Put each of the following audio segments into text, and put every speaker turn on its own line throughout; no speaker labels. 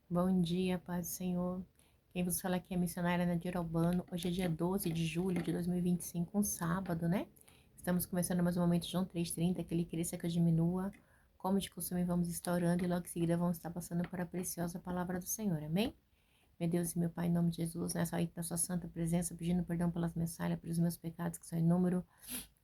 Bom dia, paz do Senhor. Quem vos fala aqui é a missionária Nadir Albano. Hoje é dia 12 de julho de 2025, um sábado, né? Estamos começando mais um momento João 3:30, que ele cresça que eu diminua. Como de costume, vamos estar orando e logo em seguida vamos estar passando para a preciosa palavra do Senhor, amém? Meu Deus e meu Pai, em nome de Jesus, nessa hora da sua santa presença, pedindo perdão pelas minhas falhas, pelos meus pecados que são inúmeros.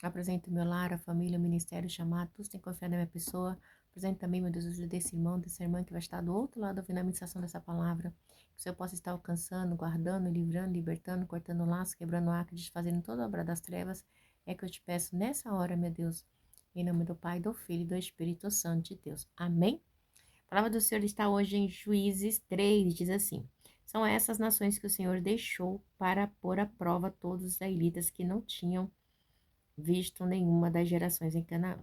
Apresento o meu lar, a família, o ministério, o chamado, todos têm confiado na minha pessoa. Apresento também, meu Deus, ajuda desse irmão, dessa irmã que vai estar do outro lado ouvindo a ministração dessa palavra. Que o Senhor possa estar alcançando, guardando, livrando, libertando, cortando laço, quebrando acre, desfazendo toda a obra das trevas. É que eu te peço nessa hora, meu Deus, em nome do Pai, do Filho e do Espírito Santo de Deus. Amém? A palavra do Senhor está hoje em Juízes 3, diz assim: São essas nações que o Senhor deixou para pôr à prova todos os israelitas que não tinham visto nenhuma das gerações em Canaã.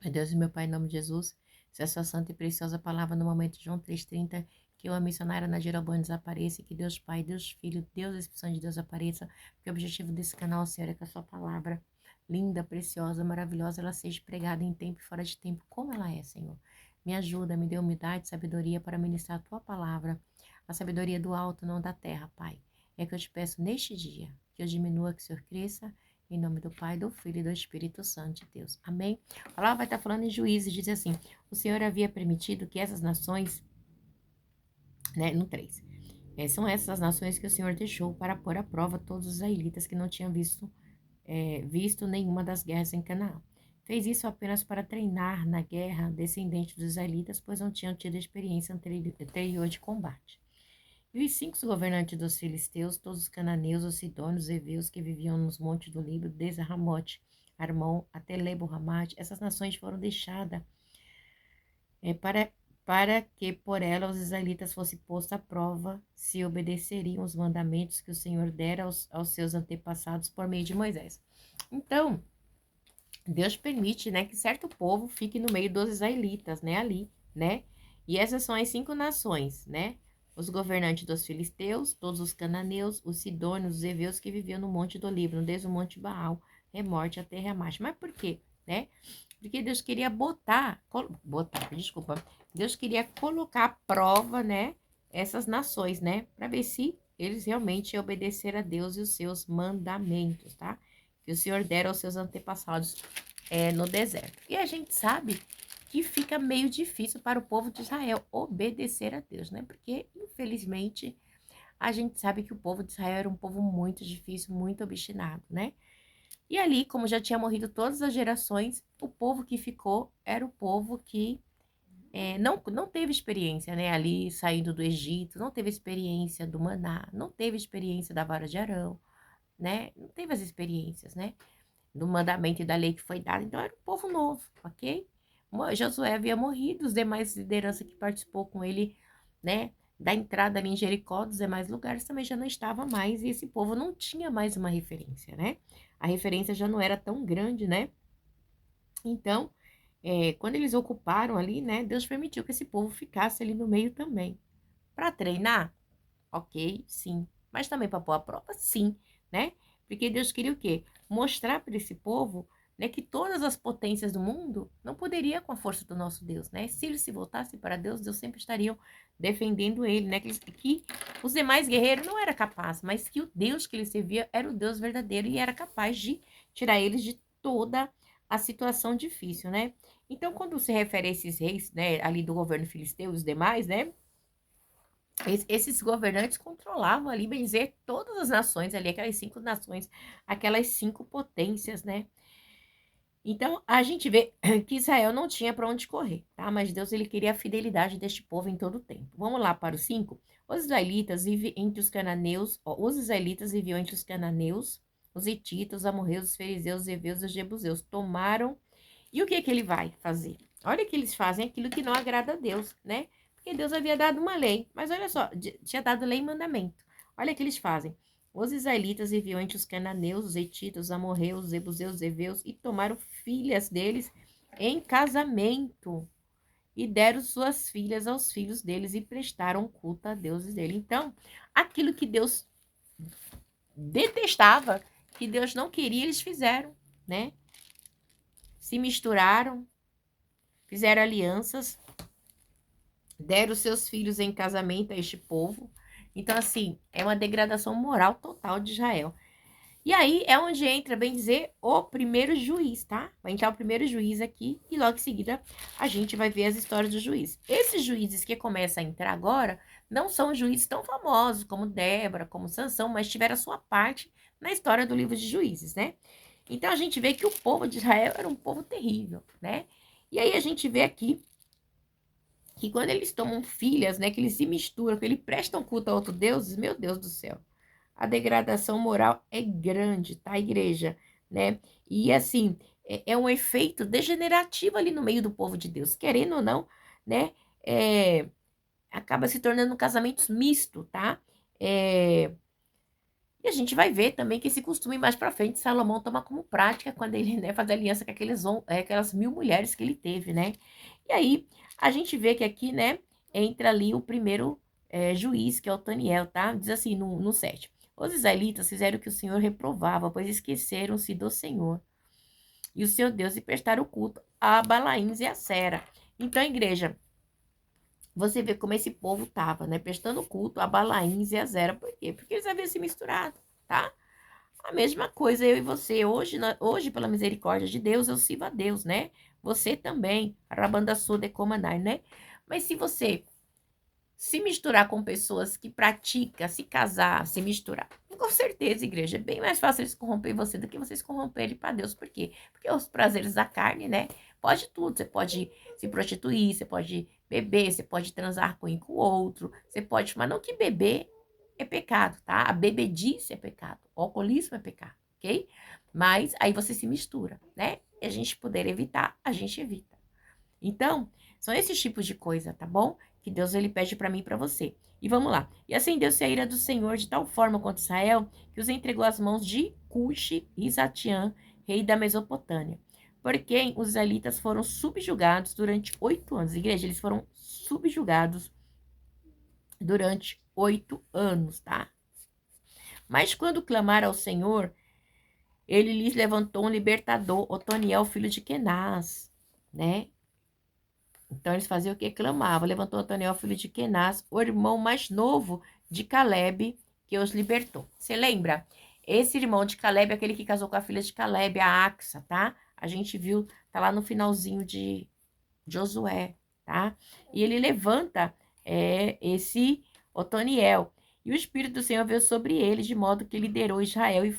Meu Deus e meu Pai, em nome de Jesus, se a sua santa e preciosa palavra no momento de João 3:30, que eu, a missionária na Jeroboão, desapareça, que Deus Pai, Deus Filho, Deus Espírito Santo de Deus apareça, porque o objetivo desse canal, Senhor, é que a sua palavra, linda, preciosa, maravilhosa, ela seja pregada em tempo e fora de tempo, como ela é, Senhor. Me ajuda, me dê humildade e sabedoria para ministrar a tua palavra, a sabedoria do alto, não da terra, Pai. É que eu te peço neste dia, que eu diminua, que o Senhor cresça, em nome do Pai, do Filho e do Espírito Santo de Deus. Amém? A palavra vai estar falando em Juízes, diz assim: o Senhor havia permitido que essas nações, né, no 3, são essas as nações que o Senhor deixou para pôr à prova todos os israelitas que não tinham visto nenhuma das guerras em Canaã. Fez isso apenas para treinar na guerra descendentes dos israelitas, pois não tinham tido experiência anterior de combate. E os 5 governantes dos filisteus, todos os cananeus, os sidônios, os heveus que viviam nos montes do Líbano, desde Ramote, Armon até Lebo-Ramate, essas nações foram deixadas para que por ela os israelitas fossem postos à prova se obedeceriam os mandamentos que o Senhor dera aos seus antepassados por meio de Moisés. Então, Deus permite, né, que certo povo fique no meio dos israelitas, né, ali, né? E essas são as 5 nações, né? Os governantes dos filisteus, todos os cananeus, os sidônios, os heveus que viviam no monte do Líbano, desde o monte Baal, Remorte até Ramache. Mas por quê, né? Porque Deus queria desculpa, Deus queria colocar à prova, né, essas nações, né, para ver se eles realmente iam obedecer a Deus e os seus mandamentos, tá? Que o Senhor dera aos seus antepassados no deserto. E a gente sabe que fica meio difícil para o povo de Israel obedecer a Deus, né? Porque, infelizmente, a gente sabe que o povo de Israel era um povo muito difícil, muito obstinado, né? E ali, como já tinha morrido todas as gerações, o povo que ficou era o povo que não teve experiência, né? Ali saindo do Egito, não teve experiência do maná, não teve experiência da vara de Arão, né? Não teve as experiências, né? Do mandamento e da lei que foi dada. Então era um povo novo, ok? Josué havia morrido, os demais lideranças que participou com ele, né? Da entrada ali em Jericó, dos demais lugares também já não estava mais, e esse povo não tinha mais uma referência, né? A referência já não era tão grande, né? Então, quando eles ocuparam ali, né? Deus permitiu que esse povo ficasse ali no meio também. Para treinar, ok, sim. Mas também para pôr a prova, sim, né? Porque Deus queria o quê? Mostrar para esse povo, né, que todas as potências do mundo não poderia com a força do nosso Deus, né? Se eles se voltassem para Deus, Deus sempre estaria defendendo ele, né? Que os demais guerreiros não eram capazes, mas que o Deus que ele servia era o Deus verdadeiro e era capaz de tirar eles de toda a situação difícil, né? Então, quando se refere a esses reis, né, ali do governo filisteu e os demais, né? Esses governantes controlavam ali, bem dizer, todas as nações ali, aquelas 5 nações, aquelas 5 potências, né? Então, a gente vê que Israel não tinha para onde correr, tá? Mas Deus, ele queria a fidelidade deste povo em todo o tempo. Vamos lá para o 5. Os israelitas vivem entre os cananeus, os israelitas viviam entre os cananeus, os hititas, os amorreus, os fariseus, os heveus e os jebuseus. Tomaram. E o que que ele vai fazer? Olha que eles fazem aquilo que não agrada a Deus, né? Porque Deus havia dado uma lei, mas olha só, tinha dado lei e mandamento. Olha o que eles fazem. Os israelitas viviam entre os cananeus, os hetitas, os amorreus, os jebuseus, os heveus e tomaram filhas deles em casamento e deram suas filhas aos filhos deles e prestaram culto a deuses dele. Então, aquilo que Deus detestava, que Deus não queria, eles fizeram, né? Se misturaram, fizeram alianças deram seus filhos em casamento a este povo. Então, assim, é uma degradação moral total de Israel. E aí é onde entra, bem dizer, o primeiro juiz, tá? Vai entrar o primeiro juiz aqui e logo em seguida a gente vai ver as histórias do juiz. Esses juízes que começam a entrar agora não são juízes tão famosos como Débora, como Sansão, mas tiveram a sua parte na história do livro de Juízes, né? Então a gente vê que o povo de Israel era um povo terrível, né? E aí a gente vê aqui que quando eles tomam filhas, né, que eles se misturam, que eles prestam culto a outro Deus, meu Deus do céu, a degradação moral é grande, tá, igreja, né? E assim, é um efeito degenerativo ali no meio do povo de Deus, querendo ou não, né? Acaba se tornando um casamento misto, tá? E a gente vai ver também que esse costume mais para frente Salomão toma como prática quando ele, né, faz aliança com aquelas 1000 mulheres que ele teve, né? E aí a gente vê que aqui, né, entra ali o primeiro juiz, que é o Otaniel, tá? Diz assim no 7. Os israelitas fizeram o que o Senhor reprovava, pois esqueceram-se do Senhor e o seu Deus e prestaram culto a Balaíns e a Sera. Então, igreja, você vê como esse povo tava, né? Prestando culto a Balaíns e a Sera. Por quê? Porque eles haviam se misturado, tá? A mesma coisa eu e você. Hoje, pela misericórdia de Deus, eu sirvo a Deus, né? Você também. Rabanda de comandar, né? Mas se você se misturar com pessoas que praticam, se casar, se misturar, com certeza, igreja, é bem mais fácil eles corromper você do que vocês corromperem para Deus. Por quê? Porque os prazeres da carne, né? Pode tudo. Você pode se prostituir, você pode beber, você pode transar com um e com o outro, você pode, mas não que beber é pecado, tá? A bebedice é pecado, o alcoolismo é pecado, ok? Mas aí você se mistura, né? E a gente poder evitar, a gente evita. Então, são esses tipos de coisa, tá bom? Que Deus ele pede para mim e para você. E vamos lá. E acendeu-se a ira do Senhor de tal forma contra Israel que os entregou às mãos de Cuxi e Zatiã, rei da Mesopotâmia. Por quem os israelitas foram subjugados durante 8 anos. Igreja, eles foram subjugados durante 8 anos, tá? Mas quando clamaram ao Senhor, ele lhes levantou um libertador, Otoniel, filho de Kenaz, né? Então eles faziam o que? Clamavam. Levantou Otoniel, filho de Kenaz, o irmão mais novo de Caleb, que os libertou. Você lembra? Esse irmão de Caleb é aquele que casou com a filha de Caleb, a Axa, tá? A gente viu, tá lá no finalzinho de Josué, tá? E ele levanta esse Otoniel. E o Espírito do Senhor veio sobre ele, de modo que liderou Israel e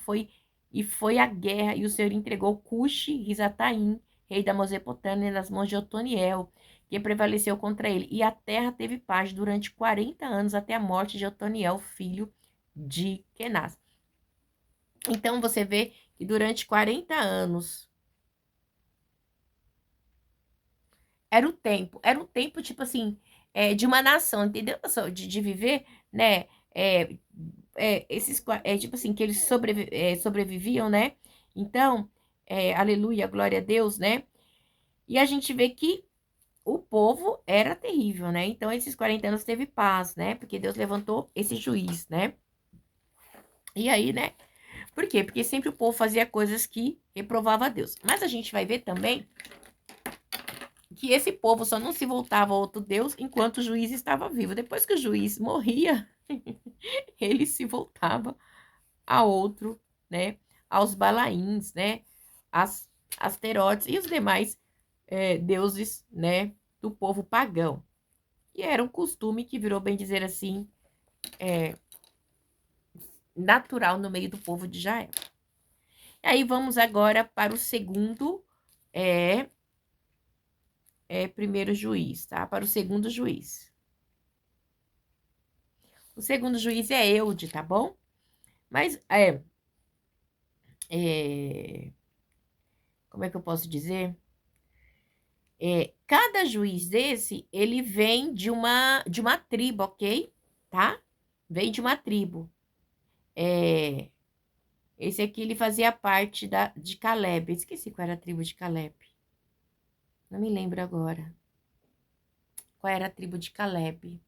foi a guerra, e o Senhor entregou Cuxi e Rizataim, rei da Mesopotâmia, nas mãos de Otoniel, que prevaleceu contra ele. E a terra teve paz durante 40 anos, até a morte de Otoniel, filho de Kenaz. Então, você vê que durante 40 anos era o tempo, tipo assim, de uma nação, entendeu? De viver, né? Tipo assim, que eles sobreviviam, né? Então, aleluia, glória a Deus, né? E a gente vê que o povo era terrível, né? Então, esses 40 anos teve paz, né? Porque Deus levantou esse juiz, né? E aí, né? Por quê? Porque sempre o povo fazia coisas que reprovava a Deus. Mas a gente vai ver também que esse povo só não se voltava a outro Deus enquanto o juiz estava vivo. Depois que o juiz morria, ele se voltava a outro, né? Aos Balaíns, né? As Asterotes e os demais deuses, né? Do povo pagão. E era um costume que virou, bem dizer assim, natural no meio do povo de Israel. Aí vamos agora para o segundo primeiro juiz, tá? Para o segundo juiz. O segundo juiz é Eude, tá bom? Mas, como é que eu posso dizer? Cada juiz desse, ele vem de uma tribo, ok? Tá? Vem de uma tribo. Esse aqui, ele fazia parte de Caleb. Esqueci qual era a tribo de Caleb. Não me lembro agora. Qual era a tribo de Caleb?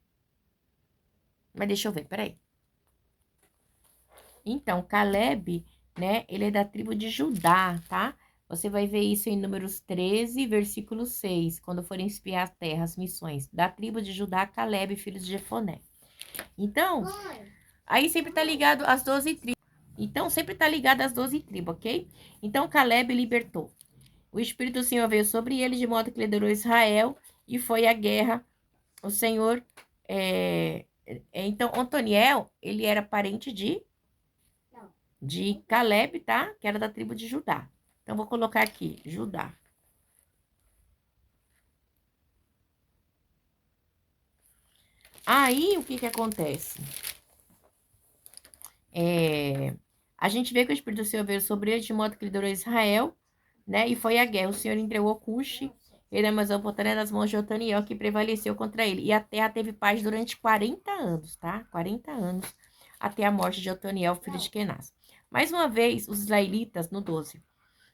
Mas deixa eu ver, peraí. Então, Caleb, né, ele é da tribo de Judá, tá? Você vai ver isso em Números 13, versículo 6, quando forem espiar a terra, as missões. Da tribo de Judá, Caleb, filho de Jefoné. Então, aí sempre tá ligado às 12 tribos. Então, sempre tá ligado às 12 tribos, ok? Então, Caleb libertou. O Espírito do Senhor veio sobre ele, de modo que liderou Israel, e foi a guerra. O Senhor... Então, Otoniel, ele era parente de Caleb, tá? Que era da tribo de Judá. Então, vou colocar aqui, Judá. Aí, o que que acontece? A gente vê que o Espírito do Senhor veio sobre ele, de modo que liderou Israel, né? E foi a guerra. O Senhor entregou Cuxi, ele da Mesopotâmia nas mãos de Otoniel, que prevaleceu contra ele. E a terra teve paz durante 40 anos, tá? 40 anos, até a morte de Otoniel, filho de Kenaz. Mais uma vez, os israelitas, no 12,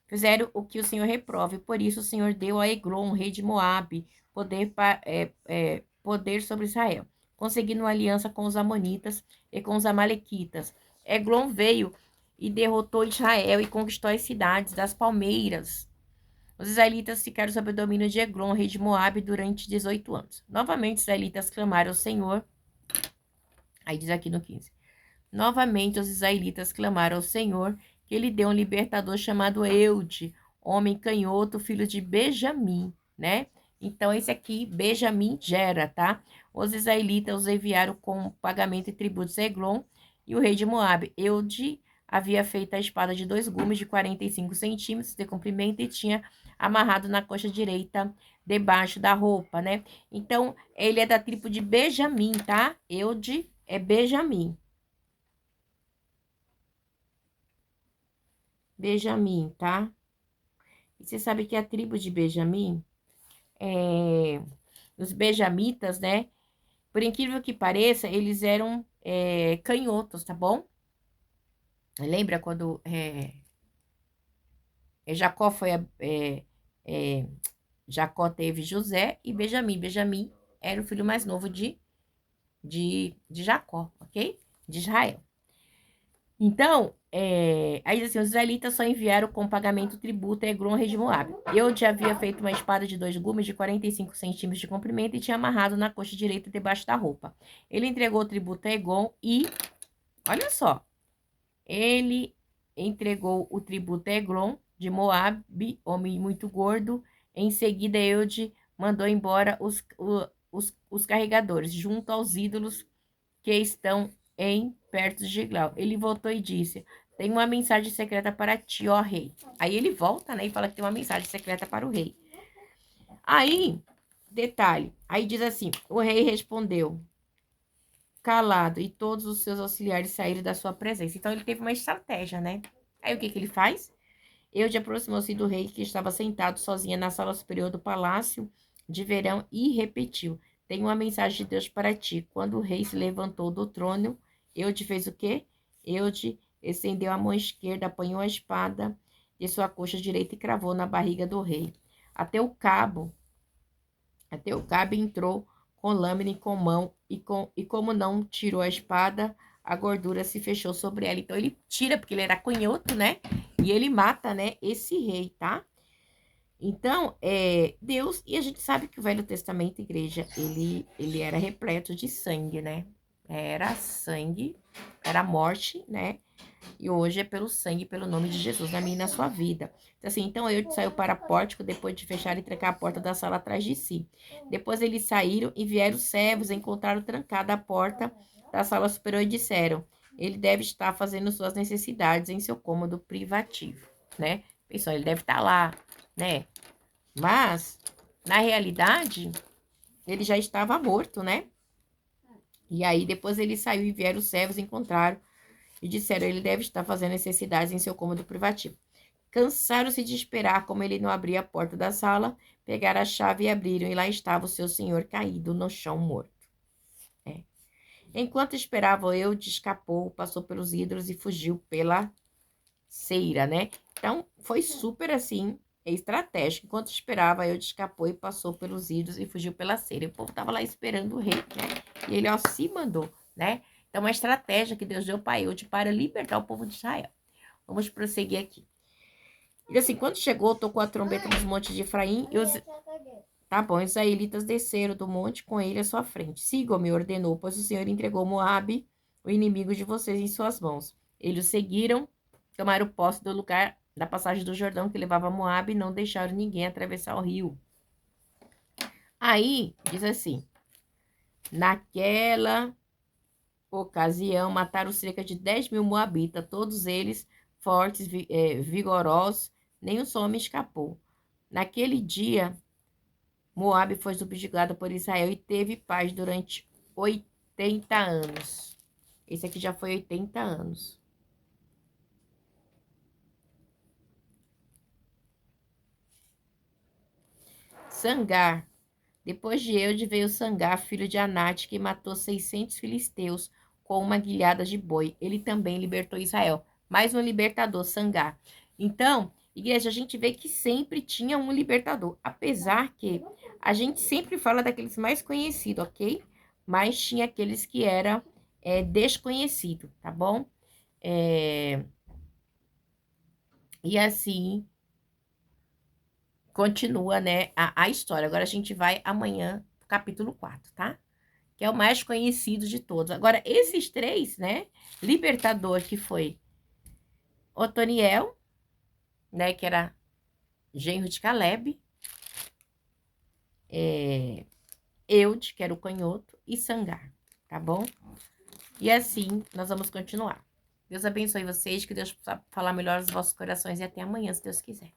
fizeram o que o Senhor reprove. Por isso, o Senhor deu a Eglon, rei de Moabe, poder sobre Israel, conseguindo uma aliança com os amonitas e com os amalequitas. Eglon veio e derrotou Israel e conquistou as cidades das palmeiras. Os israelitas ficaram sob o domínio de Eglon, rei de Moabe, durante 18 anos. Novamente, os israelitas clamaram ao Senhor. Aí diz aqui no 15. Novamente, os israelitas clamaram ao Senhor, que ele deu um libertador chamado Eude, homem canhoto, filho de Benjamim, né? Então, esse aqui, Benjamim gera, tá? Os israelitas os enviaram com pagamento e tributos a Eglon, e o rei de Moabe, Eude, havia feito a espada de 2 gumes de 45 centímetros de comprimento e tinha amarrado na coxa direita, debaixo da roupa, né? Então, ele é da tribo de Benjamim, tá? Eude é Benjamim. Benjamim, tá? E você sabe que a tribo de Benjamim, os benjamitas, né? Por incrível que pareça, eles eram canhotos, tá bom? Lembra quando Jacó foi Jacó teve José e Benjamim. Benjamim era o filho mais novo de Jacó, ok? De Israel. Então, aí diz assim, os israelitas só enviaram com pagamento tributo a Eglon, rei de Moabe. Eu já havia feito uma espada de 2 gumes de 45 centímetros de comprimento e tinha amarrado na coxa direita debaixo da roupa. Ele entregou o tributo a Eglon e, olha só, ele entregou o tributo a Eglon de Moabe, homem muito gordo. Em seguida, Eude mandou embora os carregadores, junto aos ídolos que estão perto de Gilgal. Ele voltou e disse, tem uma mensagem secreta para ti, ó rei. Aí ele volta, né, e fala que tem uma mensagem secreta para o rei. Aí, detalhe, aí diz assim, o rei respondeu, calado, e todos os seus auxiliares saíram da sua presença. Então, ele teve uma estratégia, né? Aí, o que que ele faz? Eude aproximou-se do rei, que estava sentado sozinha na sala superior do palácio de verão, e repetiu, tenho uma mensagem de Deus para ti. Quando o rei se levantou do trono, Eude fez o quê? Eude estendeu a mão esquerda, apanhou a espada de sua coxa direita e cravou na barriga do rei. Até o cabo entrou com lâmina e com mão, e como não tirou a espada, a gordura se fechou sobre ela. Então, ele tira, porque ele era canhoto, né? E ele mata, né, esse rei, tá? Então, Deus, e a gente sabe que o Velho Testamento, igreja, ele era repleto de sangue, né? Era sangue, era morte, né? E hoje é pelo sangue, pelo nome de Jesus na minha e na sua vida. Então, assim, então eu saiu para pórtico depois de fechar e trancar a porta da sala atrás de si. Depois eles saíram e vieram os servos, encontraram trancada a porta da sala superior e disseram, ele deve estar fazendo suas necessidades em seu cômodo privativo, né? Pessoal, ele deve estar lá, né? Mas, na realidade, ele já estava morto, né? E aí, depois ele saiu e vieram os servos, encontraram e disseram, ele deve estar fazendo necessidades em seu cômodo privativo. Cansaram-se de esperar, como ele não abria a porta da sala, pegaram a chave e abriram, e lá estava o seu senhor caído no chão morto. Enquanto esperavam, eu escapou, passou pelos ídolos e fugiu pela ceira, né? Então, foi super assim, estratégico. Enquanto esperava, eu escapou e passou pelos ídolos e fugiu pela ceira. E o povo tava lá esperando o rei, né? E ele, ó, se mandou, né? Então, uma estratégia que Deus deu para Eude para libertar o povo de Israel. Vamos prosseguir aqui. E assim, quando chegou, tocou a trombeta nos montes de Efraim e os... Tá bom, os israelitas desceram do monte com ele à sua frente. Sigam-me, ordenou, pois o Senhor entregou Moabe, o inimigo de vocês, em suas mãos. Eles o seguiram, tomaram posse do lugar da passagem do Jordão que levava a Moabe e não deixaram ninguém atravessar o rio. Aí, diz assim, naquela ocasião, mataram cerca de 10.000 moabitas, todos eles fortes, vigorosos, nenhum só homem escapou. Naquele dia, Moabe foi subjugada por Israel e teve paz durante 80 anos. Esse aqui já foi 80 anos. Sangar. Depois de Eude veio Sangar, filho de Anate, que matou 600 filisteus com uma guilhada de boi. Ele também libertou Israel. Mais um libertador, Sangar. Então, igreja, a gente vê que sempre tinha um libertador. Apesar que a gente sempre fala daqueles mais conhecidos, ok? Mas tinha aqueles que eram desconhecidos, tá bom? E assim continua, né, a história. Agora a gente vai amanhã pro capítulo 4, tá? Que é o mais conhecido de todos. Agora, esses três, né? Libertador, que foi Otoniel, né? Que era genro de Caleb. Eude, que era o canhoto. E Sangar, tá bom? E assim, nós vamos continuar. Deus abençoe vocês, que Deus possa falar melhor aos vossos corações. E até amanhã, se Deus quiser.